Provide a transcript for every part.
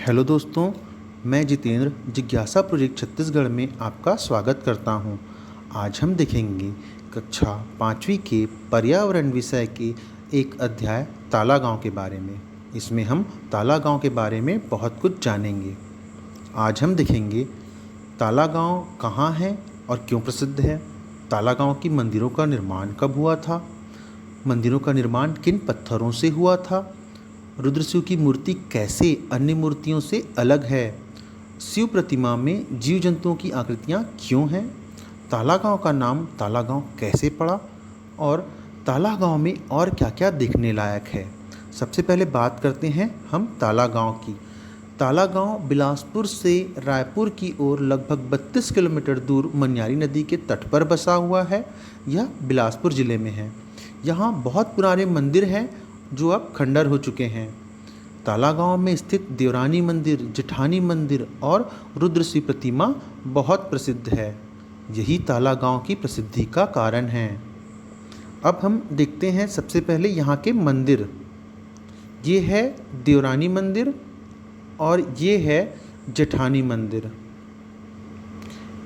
Hello दोस्तों, मैं जितेंद्र जिज्ञासा प्रोजेक्ट छत्तीसगढ़ में आपका स्वागत करता हूं। आज हम देखेंगे कक्षा 5वीं के पर्यावरण विषय के एक अध्याय ताला गांव के बारे में। इसमें हम ताला गांव के बारे में बहुत कुछ जानेंगे। आज हम देखेंगे ताला गांव कहाँ है और क्यों प्रसिद्ध है, ताला गांव की मंदिरों का निर्माण कब हुआ था, मंदिरों का निर्माण किन पत्थरों से हुआ था, रुद्र शिव की मूर्ति कैसे अन्य मूर्तियों से अलग है, शिव प्रतिमा में जीव जंतुओं की आकृतियाँ क्यों हैं, ताला गांव का नाम ताला गांव कैसे पड़ा और ताला गांव में और क्या क्या देखने लायक है। सबसे पहले बात करते हैं हम ताला गांव की। ताला गांव बिलासपुर से रायपुर की ओर लगभग 32 किलोमीटर दूर मनियारी नदी के तट पर बसा हुआ है। यह बिलासपुर ज़िले में है। यहाँ बहुत पुराने मंदिर हैं जो अब खंडर हो चुके हैं। ताला गांव में स्थित देवरानी मंदिर, जेठानी मंदिर और रुद्र शिव प्रतिमा बहुत प्रसिद्ध है। यही ताला गांव की प्रसिद्धि का कारण है। अब हम देखते हैं सबसे पहले यहाँ के मंदिर। ये है देवरानी मंदिर और ये है जेठानी मंदिर।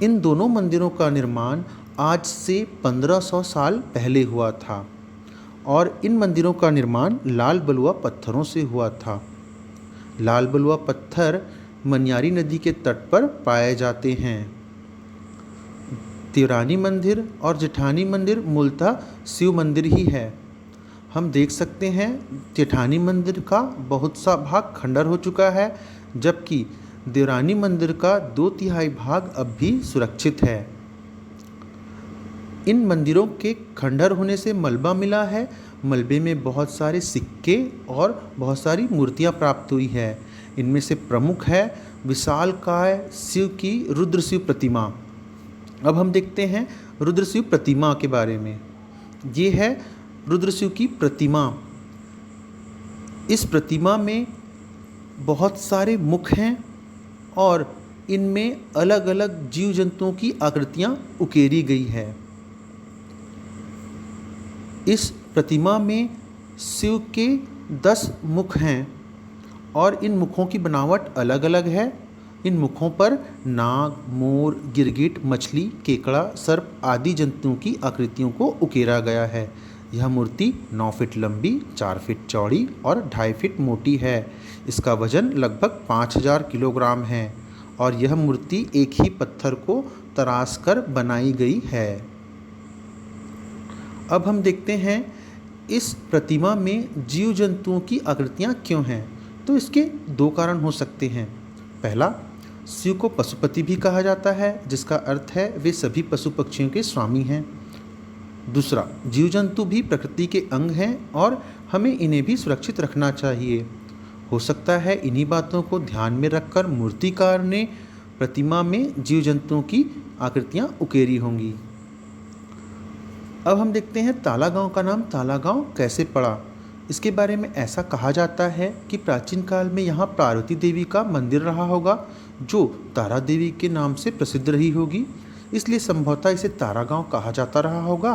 इन दोनों मंदिरों का निर्माण आज से 1500 साल पहले हुआ था और इन मंदिरों का निर्माण लाल बलुआ पत्थरों से हुआ था। लाल बलुआ पत्थर मनियारी नदी के तट पर पाए जाते हैं। देवरानी मंदिर और जेठानी मंदिर मूलतः शिव मंदिर ही है। हम देख सकते हैं जेठानी मंदिर का बहुत सा भाग खंडर हो चुका है, जबकि देवरानी मंदिर का 2/3 भाग अब भी सुरक्षित है। इन मंदिरों के खंडर होने से मलबा मिला है। मलबे में बहुत सारे सिक्के और बहुत सारी मूर्तियां प्राप्त हुई है। इनमें से प्रमुख है विशालकाय शिव की रुद्र शिव प्रतिमा। अब हम देखते हैं रुद्र शिव प्रतिमा के बारे में। ये है रुद्र शिव की प्रतिमा। इस प्रतिमा में बहुत सारे मुख हैं और इनमें अलग अलग जीव जंतुओं की आकृतियाँ उकेरी गई है। इस प्रतिमा में शिव के 10 मुख हैं और इन मुखों की बनावट अलग अलग है। इन मुखों पर नाग, मोर, गिरगिट, मछली, केकड़ा, सर्प आदि जंतुओं की आकृतियों को उकेरा गया है। यह मूर्ति 9 फीट लंबी, 4 फीट चौड़ी और 2.5 फीट मोटी है। इसका वजन लगभग 5000 किलोग्राम है और यह मूर्ति एक ही पत्थर को तराश कर बनाई गई है। अब हम देखते हैं इस प्रतिमा में जीव जंतुओं की आकृतियाँ क्यों हैं। तो इसके 2 कारण हो सकते हैं। पहला, शिव को पशुपति भी कहा जाता है, जिसका अर्थ है वे सभी पशु पक्षियों के स्वामी हैं। दूसरा, जीव जंतु भी प्रकृति के अंग हैं और हमें इन्हें भी सुरक्षित रखना चाहिए। हो सकता है इन्हीं बातों को ध्यान में रखकर मूर्तिकार ने प्रतिमा में जीव जंतुओं की आकृतियाँ उकेरी होंगी। अब हम देखते हैं ताला गांव का नाम ताला गांव कैसे पड़ा। इसके बारे में ऐसा कहा जाता है कि प्राचीन काल में यहाँ पार्वती देवी का मंदिर रहा होगा, जो तारा देवी के नाम से प्रसिद्ध रही होगी, इसलिए संभवतः इसे तारा गांव कहा जाता रहा होगा।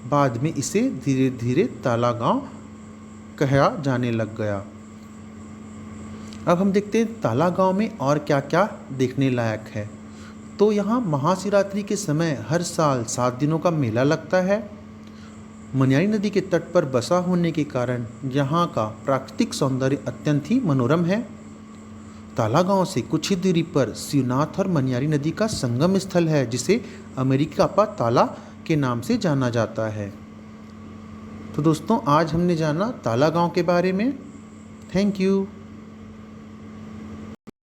बाद में इसे धीरे धीरे ताला गांव कहा जाने लग गया। अब हम देखते हैं ताला गांव में और क्या क्या देखने लायक है। तो यहाँ महाशिवरात्रि के समय हर साल 7 दिनों का मेला लगता है। मनियारी नदी के तट पर बसा होने के कारण यहाँ का प्राकृतिक सौंदर्य अत्यंत ही मनोरम है। ताला गांव से कुछ ही दूरी पर शिवनाथ और मनियारी नदी का संगम स्थल है, जिसे अमेरिकापा ताला के नाम से जाना जाता है। तो दोस्तों, आज हमने जाना ताला गांव के बारे में। Thank you.